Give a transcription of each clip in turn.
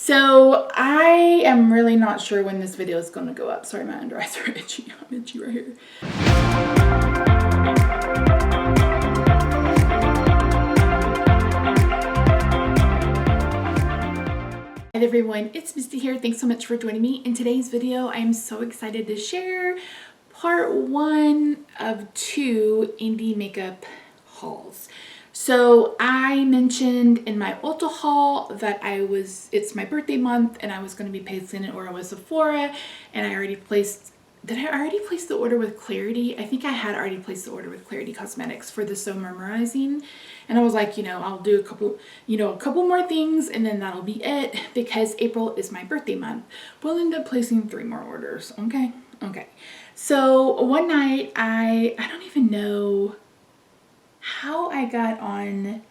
So I am really not sure when this video is going to go up. Sorry, my under eyes are itchy. I'm itchy right here. Hi everyone, it's Misty here. Thanks so much for joining me. In today's video, I am so excited to share part 1 of 2 indie makeup hauls. So I mentioned in my Ulta haul that it's my birthday month and I was going to be placing an order with Sephora, and did I already place the order with Clarity? I think I had already placed the order with Clarity Cosmetics for the So Memorizing. And I was like, I'll do a couple more things and then that'll be it, because April is my birthday month. We'll end up placing 3 more orders. Okay. So one night I don't even know how I got on.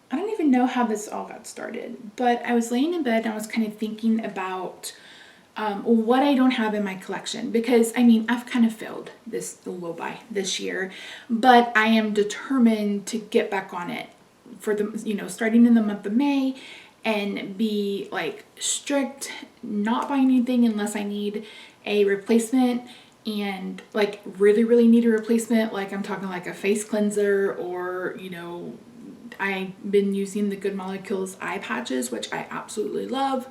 I don't even know how this all got started, but I was laying in bed and I was kind of thinking about what I don't have in my collection, because I've kind of failed this low buy this year, but I am determined to get back on it for the starting in the month of May and be like strict, not buying anything unless I need a replacement, and like really need a replacement. Like I'm talking like a face cleanser, or I've been using the Good Molecules eye patches, which I absolutely love,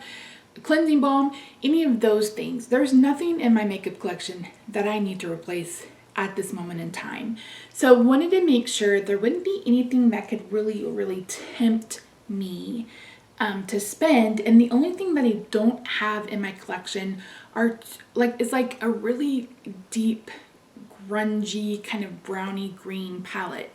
cleansing balm, any of those things. There's nothing in my makeup collection that I need to replace at this moment in time. So I wanted to make sure there wouldn't be anything that could really tempt me to spend. And the only thing that I don't have in my collection is like a really deep grungy kind of browny green palette.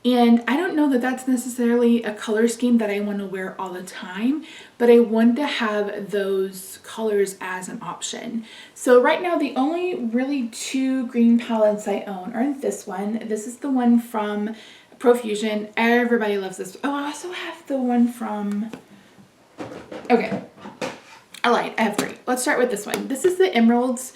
And I don't know that that's necessarily a color scheme that I want to wear all the time, but I want to have those colors as an option. So right now, the only really 2 green palettes I own are this one. This is the one from Profusion. Everybody loves this. Oh, I also have the one from... Okay, I lied. I have 3. Let's start with this one. This is the Emeralds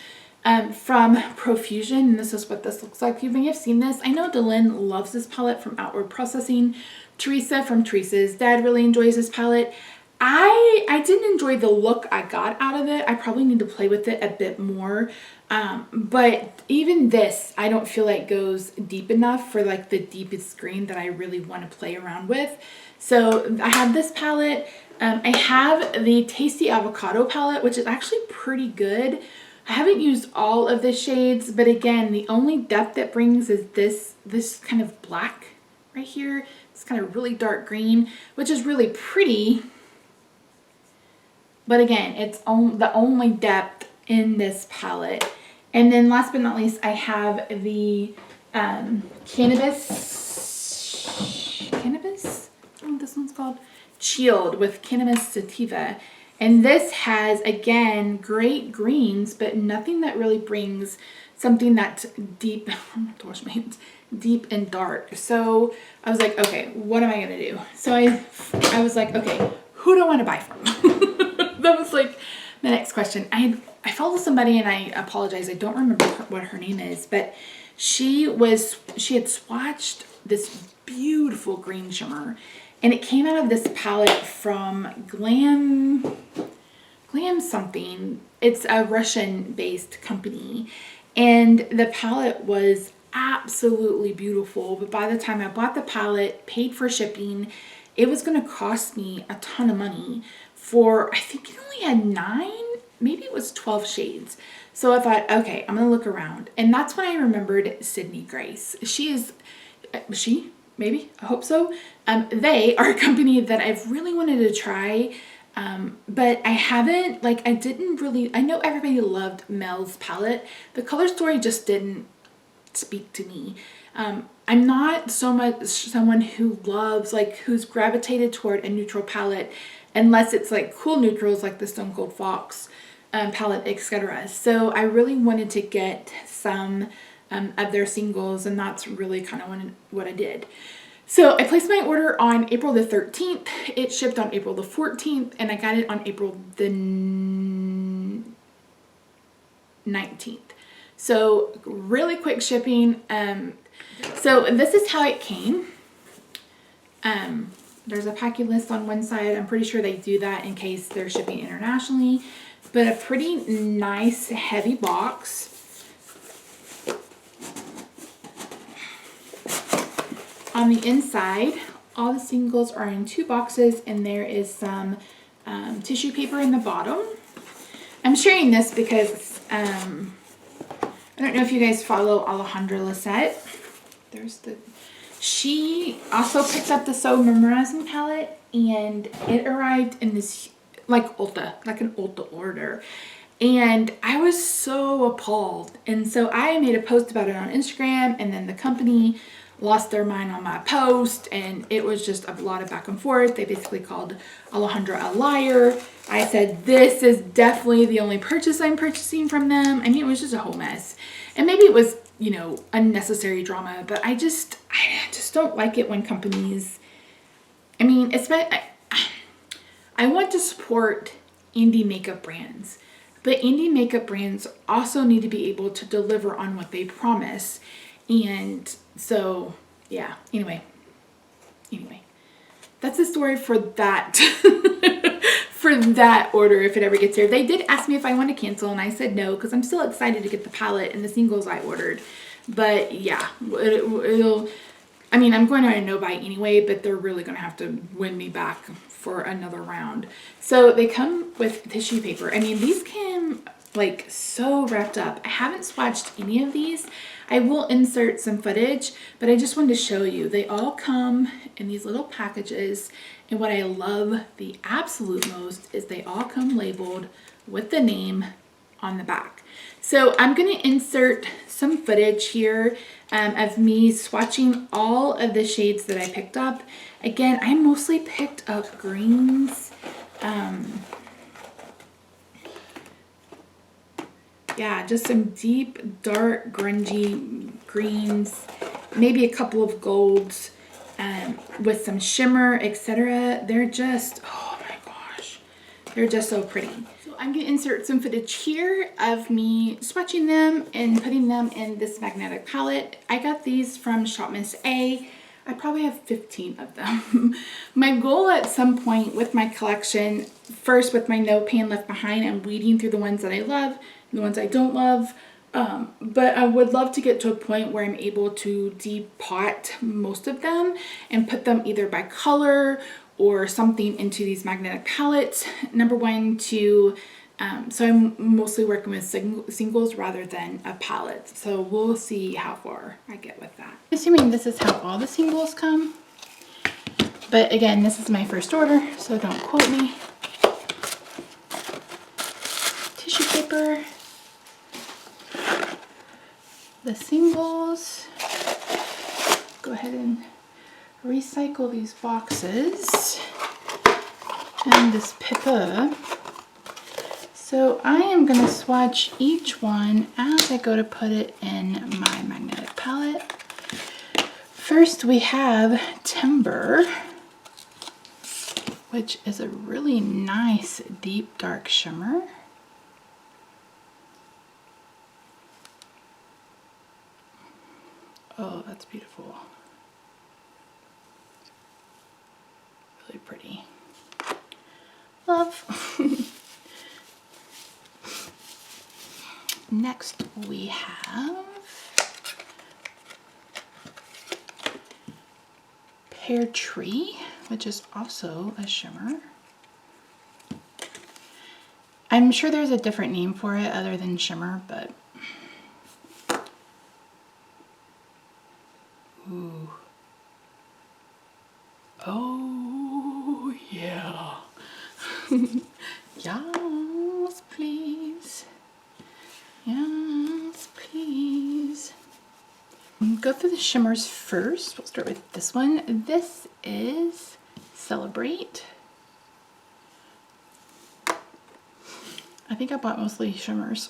from Profusion, and this is what this looks like. You may have seen this. I know Dylan loves this palette from Outward Processing. Teresa from Teresa's Dad really enjoys this palette. I didn't enjoy the look I got out of it. I probably need to play with it a bit more. But even this, I don't feel like goes deep enough for like the deepest green that I really want to play around with. So I have this palette. I have the Tasty Avocado palette, which is actually pretty good. I haven't used all of the shades, but again, the only depth it brings is this kind of black right here. It's kind of really dark green, which is really pretty. But again, it's the only depth in this palette. And then last but not least, I have the Cannabis, I don't know what this one's called, Chilled with Cannabis Sativa. And this has, again, great greens, but nothing that really brings something that's deep, I'm have to wash my hands, deep and dark. So I was like, okay, what am I going to do? So I was like, okay, who do I want to buy from? That was like the next question. I follow somebody, and I apologize, I don't remember what her name is, but she had swatched this beautiful green shimmer, and it came out of this palette from Glam something. It's a Russian-based company, and the palette was absolutely beautiful. But by the time I bought the palette, paid for shipping, it was going to cost me a ton of money for, I think it only had 9, maybe it was 12 shades. So I thought, okay, I'm going to look around. And that's when I remembered Sydney Grace. Maybe, I hope so. They are a company that I've really wanted to try, but I haven't, I know everybody loved Mel's palette. The color story just didn't speak to me. I'm not so much someone who loves, who's gravitated toward a neutral palette, unless it's like cool neutrals like the Stone Cold Fox palette, etc. So I really wanted to get some of their singles, and that's really kind of what I did. So I placed my order on April the 13th. It shipped on April the 14th, and I got it on April the 19th. So really quick shipping. So this is how it came. There's a packing list on one side. I'm pretty sure they do that in case they're shipping internationally. But a pretty nice heavy box. On the inside, all the singles are in 2 boxes, and there is some tissue paper in the bottom. I'm sharing this because I don't know if you guys follow Alejandra Lissette. She also picked up the So Memorizing palette, and it arrived in this like an Ulta order. And I was so appalled. And so I made a post about it on Instagram, and then the company lost their mind on my post, and it was just a lot of back and forth. They basically called Alejandra a liar. I said, this is definitely the only purchase I'm purchasing from them. I mean, it was just a whole mess. And maybe it was, you know, unnecessary drama, but I just don't like it when companies, I mean, I want to support indie makeup brands, but indie makeup brands also need to be able to deliver on what they promise. And so, yeah, anyway, that's the story for that, for that order if it ever gets here. They did ask me if I want to cancel, and I said no, because I'm still excited to get the palette and the singles I ordered. But yeah, it'll, I mean, I'm going on a no buy anyway, but they're really going to have to win me back for another round. So they come with tissue paper. I mean, these came like so wrapped up. I haven't swatched any of these. I will insert some footage, but I just wanted to show you. They all come in these little packages, and what I love the absolute most is they all come labeled with the name on the back. So I'm going to insert some footage here of me swatching all of the shades that I picked up. Again, I mostly picked up greens. Yeah, just some deep, dark, grungy greens, maybe a couple of golds, with some shimmer, etc. They're just, oh my gosh, they're just so pretty. So I'm going to insert some footage here of me swatching them and putting them in this magnetic palette. I got these from Shop Miss A. I probably have 15 of them. My goal at some point with my collection, first with my No Pan Left Behind, I'm weeding through the ones that I love, the ones I don't love, but I would love to get to a point where I'm able to depot most of them and put them either by color or something into these magnetic palettes. Number one, to so I'm mostly working with singles rather than a palette, so we'll see how far I get with that. Assuming this is how all the singles come, but again, this is my first order, so don't quote me. Tissue paper, the singles. Go ahead and recycle these boxes and this paper. So I am going to swatch each one as I go to put it in my magnetic palette. First we have Timber, which is a really nice deep dark shimmer. Oh, that's beautiful. Really pretty. Love. Next we have Pear Tree, which is also a shimmer. I'm sure there's a different name for it other than shimmer, but ooh. Oh yeah. Yes, please. Yes, please. Go through the shimmers first. We'll start with this one. This is Celebrate. I think I bought mostly shimmers.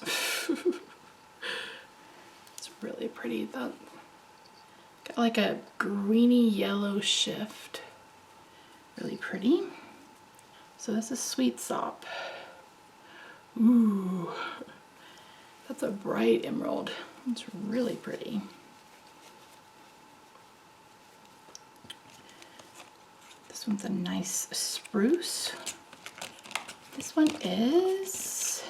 It's really pretty though. Got like a greeny yellow shift. Really pretty. So this is Sweet Sop. Ooh. That's a bright emerald. It's really pretty. This one's a nice spruce. This one is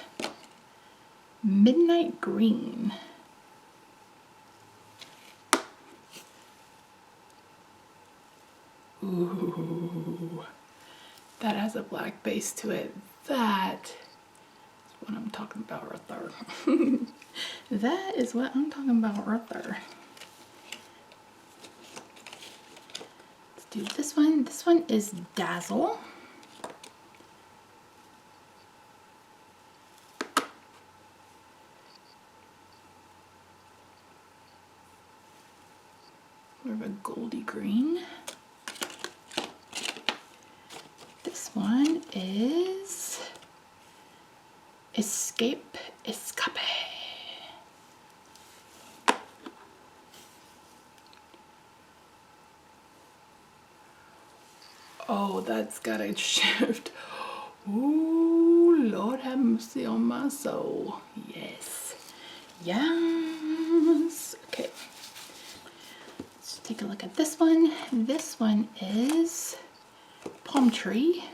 midnight green. Ooh, that has a black base to it. That is what I'm talking about right there. That is what I'm talking about right there. Let's do this one. This one is Dazzle. More of a goldy green. This one is Escape. Oh, that's gotta shift. Ooh, Lord have mercy on my soul. Yes. Yes. Okay. Let's take a look at this one. This one is Palm Tree.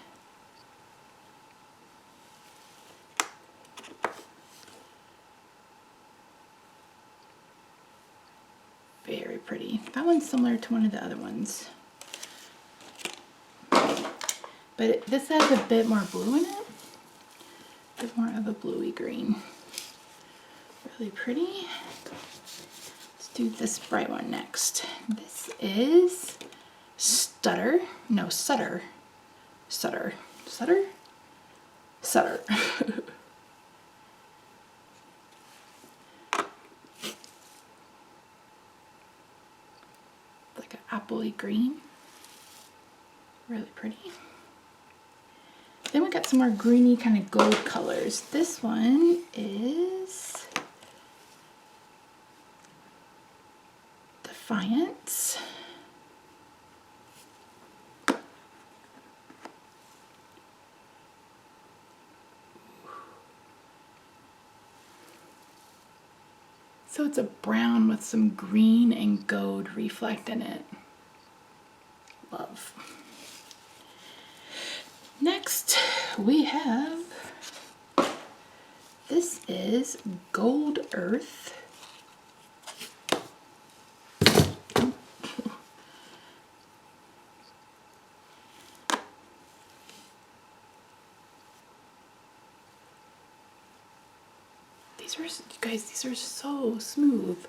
Very pretty. That one's similar to one of the other ones. But this has a bit more blue in it. A bit more of a bluey green. Really pretty. Let's do this bright one next. This is Stutter. No, Sutter. Sutter. Sutter? Sutter. Like an appley green. Really pretty. Then we got some more greeny kind of gold colors. This one is Defiance. So it's a brown with some green and gold reflect in it. Love. Next, we have, this is Gold Earth. These are, you guys, these are so smooth.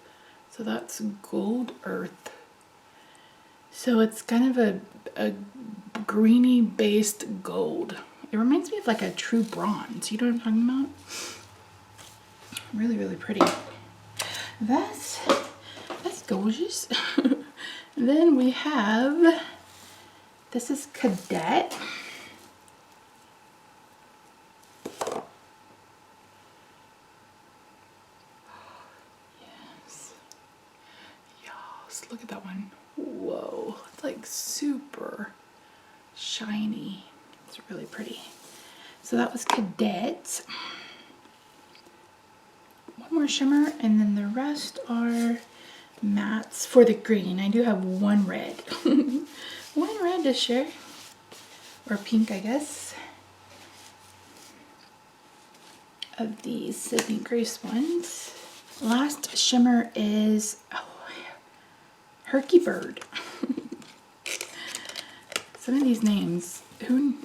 So that's Gold Earth. So it's kind of a greeny based gold. It reminds me of like a true bronze. You know what I'm talking about? Really, really pretty. That's gorgeous. Then we have, this is Cadet. Yes. Yes, look at that one. Whoa, it's like super shiny. It's really pretty. So that was Cadet. One more shimmer, and then the rest are mattes for the green. I do have one red. One red to share. Or pink, I guess. Of these Sydney Grace ones. Last shimmer is Herky Bird. Some of these names, who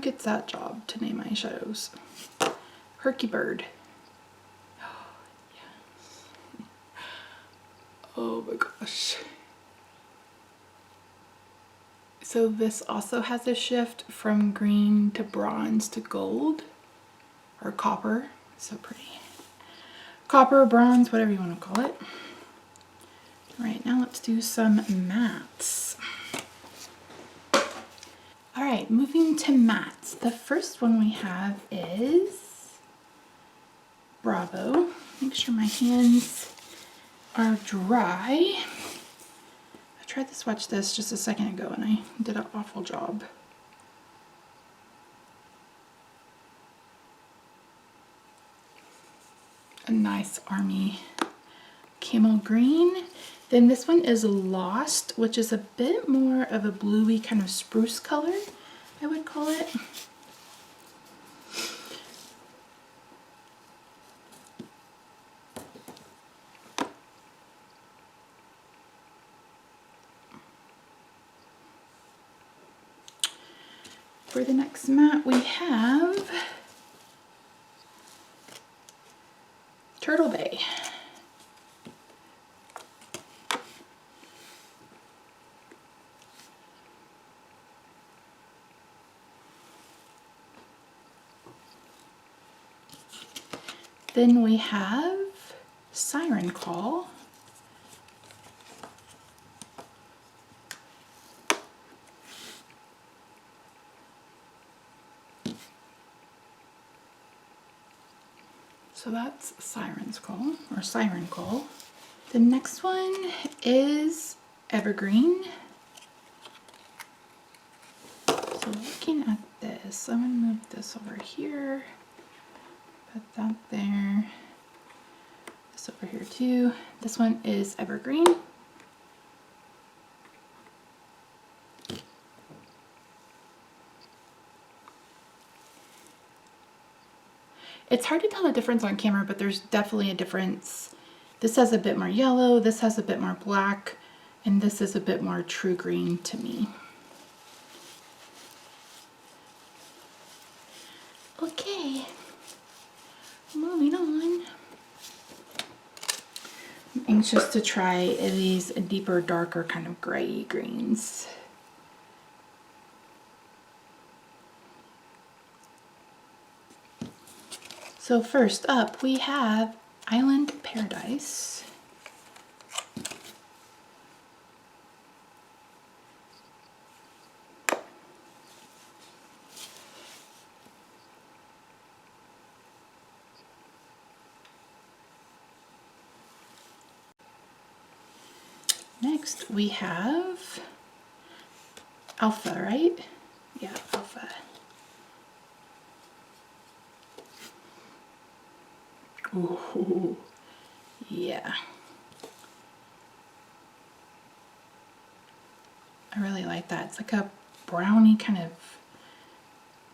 gets that job to name eyeshadows? Herky Bird. Oh, yes. Oh my gosh. So this also has a shift from green to bronze to gold or copper. So pretty. Copper, bronze, whatever you want to call it. All right, now let's do some mattes. All right, moving to mattes. The first one we have is Bravo. Make sure my hands are dry. I tried to swatch this just a second ago and I did an awful job. A nice army camel green. Then this one is Lost, which is a bit more of a bluey kind of spruce color, I would call it. For the next matte, we have Turtle Bay. Then we have Siren Call. So that's Siren's Call, or Siren Call. The next one is Evergreen. So looking at this, I'm gonna move this over here, put that there, this over here too. This one is Evergreen. It's hard to tell the difference on camera, but there's definitely a difference. This has a bit more yellow, this has a bit more black, and this is a bit more true green to me. Okay, moving on. I'm anxious to try these deeper, darker kind of gray greens. So first up, we have Island Paradise. Next, we have Alpha, right? Yeah, Alpha. Ooh, yeah. I really like that. It's like a browny kind of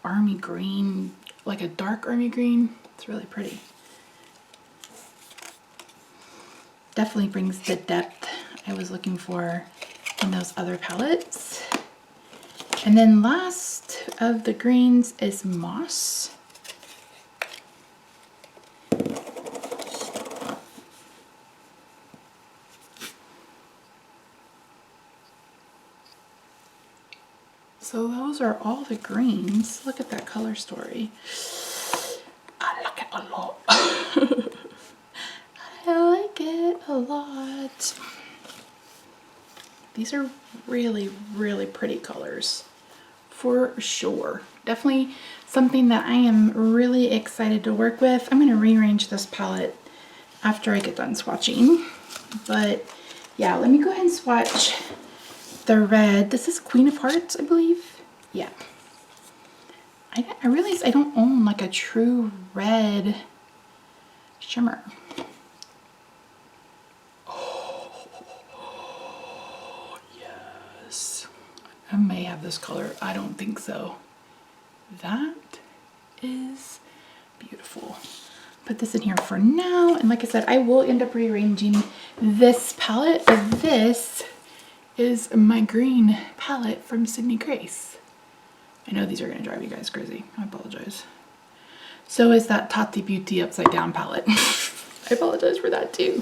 army green, like a dark army green. It's really pretty. Definitely brings the depth I was looking for in those other palettes. And then last of the greens is Moss. So those are all the greens. Look at that color story. I like it a lot. I like it a lot. These are really, really pretty colors for sure. Definitely something that I am really excited to work with. I'm going to rearrange this palette after I get done swatching. But yeah, let me go ahead and swatch the red. This is Queen of Hearts, I believe. Yeah. I realize I don't own like a true red shimmer. Oh, yes. I may have this color. I don't think so. That is beautiful. Put this in here for now. And like I said, I will end up rearranging this palette. This is my green palette from Sydney Grace. I know these are going to drive you guys crazy. I apologize. So is that Tati Beauty Upside Down palette. I apologize for that too.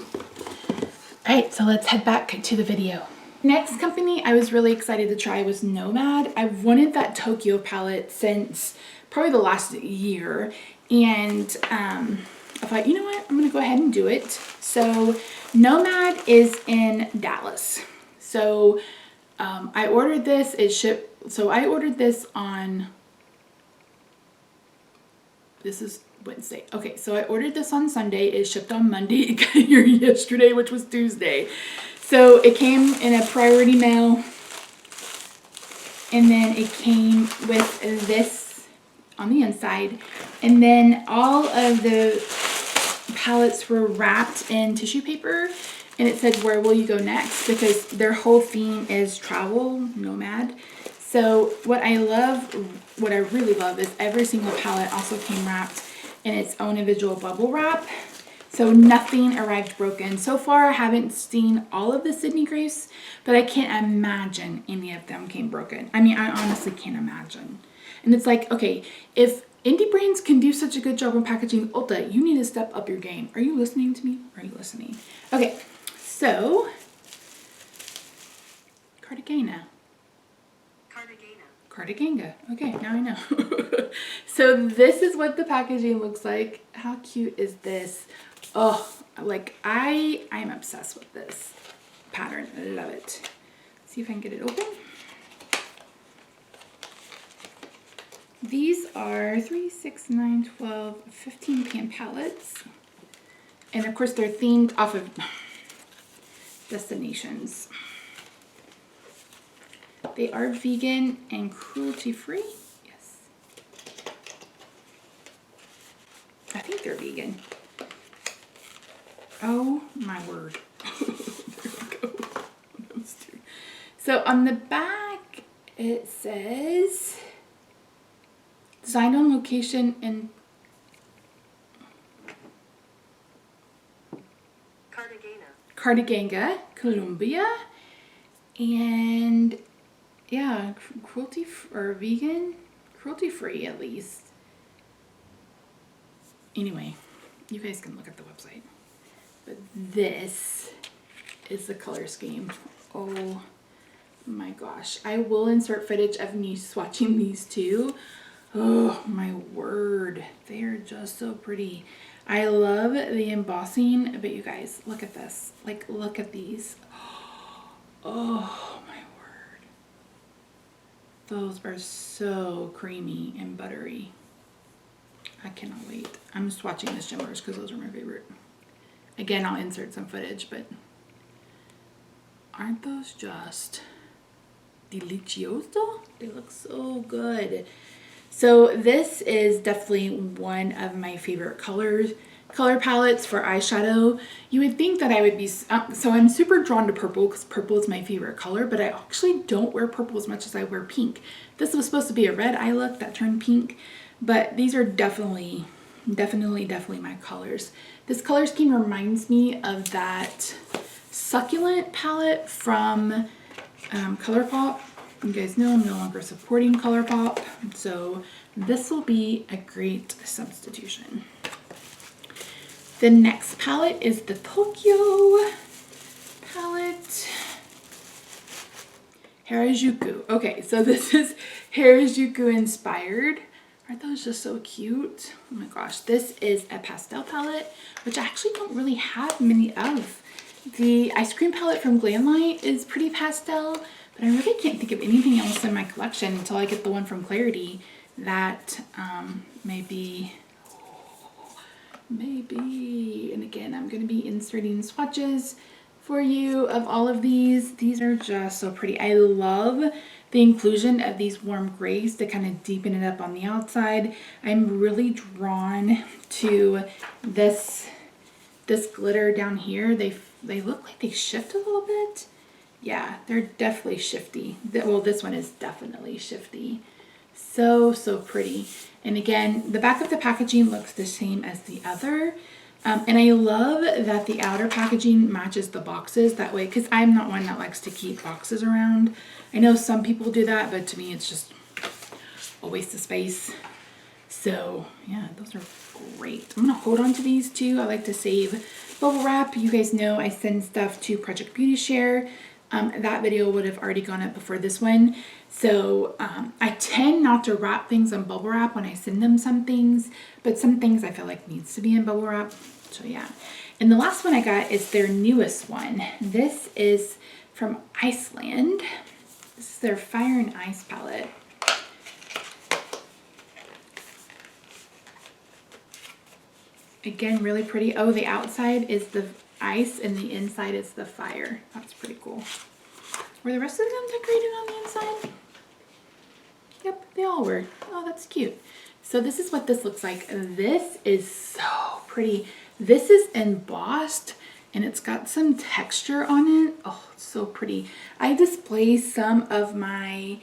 All right, so let's head back to the video. Next company I was really excited to try was Nomad. I've wanted that Tokyo palette since probably the last year. And I thought, you know what? I'm going to go ahead and do it. So Nomad is in Dallas. So I ordered this, it shipped, so I ordered this on, this is Wednesday. Okay, so I ordered this on Sunday, it shipped on Monday, it got here yesterday, which was Tuesday. So it came in a priority mail, and then it came with this on the inside, and then all of the palettes were wrapped in tissue paper. and it said, where will you go next? Because their whole theme is travel, nomad. So what I really love is every single palette also came wrapped in its own individual bubble wrap. So nothing arrived broken. So far, I haven't seen all of the Sydney Grapes, but I can't imagine any of them came broken. I mean, I honestly can't imagine. And it's like, okay, if indie brands can do such a good job on packaging Ulta, you need to step up your game. Are you listening to me? Are you listening? Okay, so Cartagena. Cartagena. Okay, now I know. So this is what the packaging looks like. How cute is this? Oh, like I'm obsessed with this pattern. I love it. See if I can get it open. These are 3, 6, 9, 12, 15 pan palettes. And of course they're themed off of destinations. They are vegan and cruelty-free. Yes. I think they're vegan. Oh my word. There we go. Those two. So on the back it says designed on location in Cartagena, Colombia. And yeah, vegan, cruelty free at least. Anyway, you guys can look at the website. But this is the color scheme. Oh my gosh. I will insert footage of me swatching these two. Oh my word. They are just so pretty. I love the embossing, but you guys, look at this. Like, look at these. Oh my word. Those are so creamy and buttery. I cannot wait. I'm swatching the Shimmers because those are my favorite. Again, I'll insert some footage, but aren't those just delicioso? They look so good. So this is definitely one of my favorite color palettes for eyeshadow. You would think that I would be, so I'm super drawn to purple because purple is my favorite color, but I actually don't wear purple as much as I wear pink. This was supposed to be a red eye look that turned pink, but these are definitely my colors. This color scheme reminds me of that succulent palette from ColourPop. You guys know I'm no longer supporting ColourPop, so this will be a great substitution. The next palette is the Tokyo palette. Harajuku. Okay, so this is Harajuku inspired. Aren't those just so cute? Oh my gosh, this is a pastel palette, which I actually don't really have many of. The ice cream palette from Glamlight is pretty pastel, but I really can't think of anything else in my collection until I get the one from Clarity that maybe. And again, I'm going to be inserting swatches for you of all of these. These are just so pretty. I love the inclusion of these warm grays to kind of deepen it up on the outside. I'm really drawn to this glitter down here. They look like they shift a little bit. Yeah, they're definitely shifty. Well, this one is definitely shifty. So pretty. And again, the back of the packaging looks the same as the other. And I love that the outer packaging matches the boxes that way, because I'm not one that likes to keep boxes around. I know some people do that, but to me it's just a waste of space. So yeah, those are great. I'm gonna hold on to these too. I like to save bubble wrap. You guys know I send stuff to Project Beauty Share. That video would have already gone up before this one. So I tend not to wrap things in bubble wrap when I send them some things, but some things I feel like needs to be in bubble wrap. So yeah. And the last one I got is their newest one. This is from Iceland. This is their Fire and Ice palette. Again, really pretty. Oh, the outside is the ice and the inside is the fire. That's pretty cool. Were the rest of them decorated on the inside? Yep, they all were. Oh, that's cute. So this is what this looks like. This is so pretty. This is embossed and it's got some texture on it. Oh, it's so pretty. I display some of my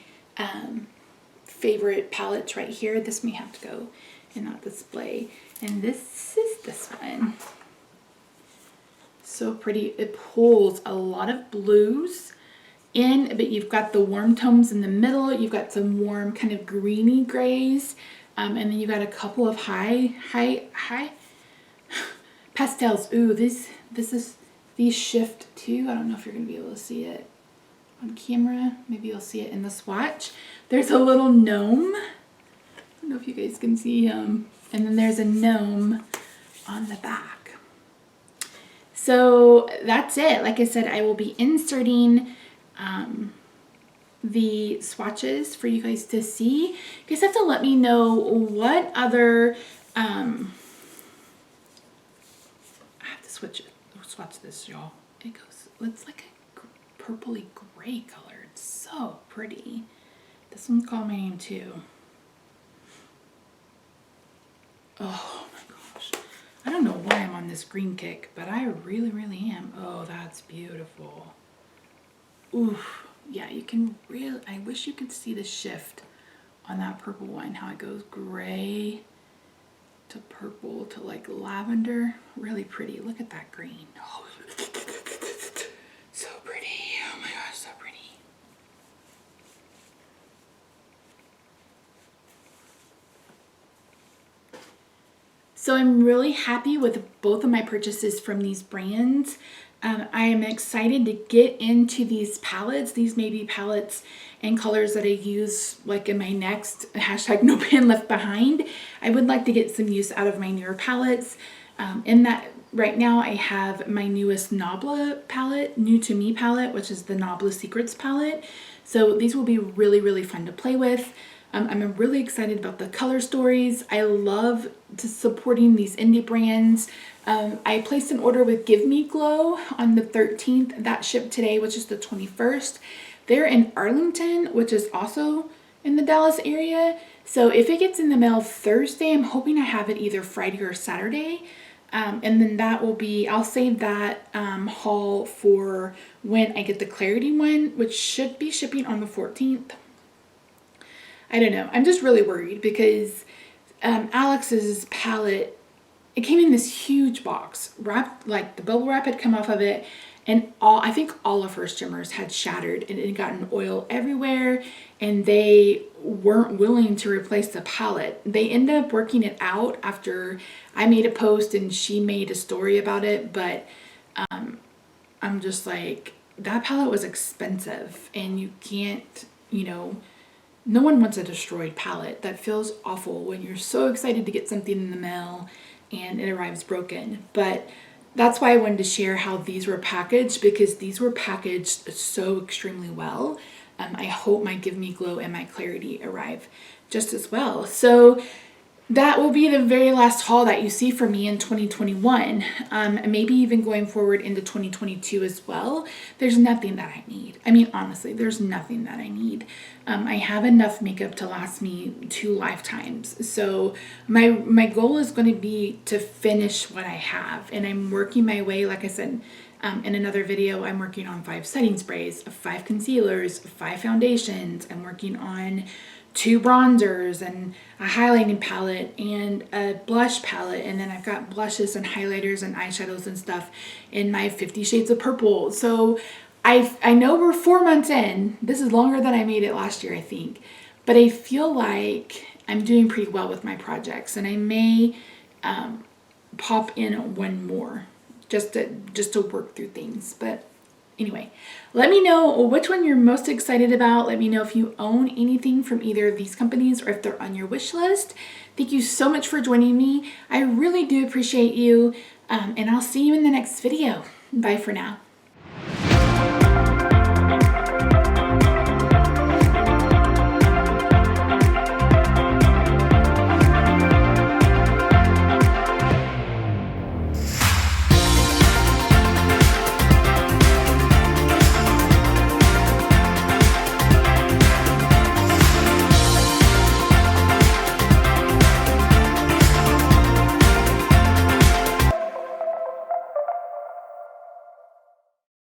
favorite palettes right here. This may have to go and not display. And this is this one. So pretty. It pulls a lot of blues in, but you've got the warm tones in the middle. You've got some warm kind of greeny grays. And then you've got a couple of high pastels. Ooh, these shift too. I don't know if you're going to be able to see it on camera. Maybe you'll see it in the swatch. There's a little gnome. I don't know if you guys can see him. And then there's a gnome on the back. So that's it. Like I said, I will be inserting the swatches for you guys to see. You guys have to let me know what other I have to swatch this, y'all. It's like a purpley gray color. It's so pretty. This one's called my name too. Oh my gosh. I don't know why I'm on this green kick, but I really, really am. Oh, that's beautiful. Oof. Yeah, you can really, I wish you could see the shift on that purple one, how it goes gray to purple to like lavender. Really pretty. Look at that green. Oh, so pretty. Oh my gosh, so pretty. So I'm really happy with both of my purchases from these brands. I am excited to get into these palettes. These may be palettes and colors that I use like in my next hashtag no pan left behind. I would like to get some use out of my newer palettes. In that right now I have my newest Nabla palette, new to me palette, which is the Nabla Secrets palette. So these will be really, really fun to play with. I'm really excited about the color stories. I love supporting these indie brands. I placed an order with Give Me Glow on the 13th. That shipped today, which is the 21st. They're in Arlington, which is also in the Dallas area. So if it gets in the mail Thursday, I'm hoping I have it either Friday or Saturday. And then that will be, I'll save that haul for when I get the Clarity one, which should be shipping on the 14th. I don't know. I'm just really worried because Alex's palette, it came in this huge box wrapped, like the bubble wrap had come off of it, and I think all of her shimmers had shattered and it had gotten oil everywhere, and they weren't willing to replace the palette. They ended up working it out after I made a post and she made a story about it, but I'm just like, that palette was expensive and you can't, you know, no one wants a destroyed palette. That feels awful when you're so excited to get something in the mail and it arrives broken. But that's why I wanted to share how these were packaged, because these were packaged so extremely well. I hope my Give Me Glow and my Clarity arrive just as well. So that will be the very last haul that you see from me in 2021, maybe even going forward into 2022 as well. There's nothing that I need. I mean, honestly, there's nothing that I need. I have enough makeup to last me 2 lifetimes. So my goal is going to be to finish what I have, and I'm working my way, like I said, in another video, I'm working on 5 setting sprays, 5 concealers, 5 foundations. I'm working on 2 bronzers and a highlighting palette and a blush palette, and then I've got blushes and highlighters and eyeshadows and stuff in my 50 Shades of Purple. So I know we're 4 months in. This is longer than I made it last year, I think, but I feel like I'm doing pretty well with my projects, and I may pop in one more just to work through things. But anyway, let me know which one you're most excited about. Let me know if you own anything from either of these companies or if they're on your wish list. Thank you so much for joining me. I really do appreciate you, and I'll see you in the next video. Bye for now.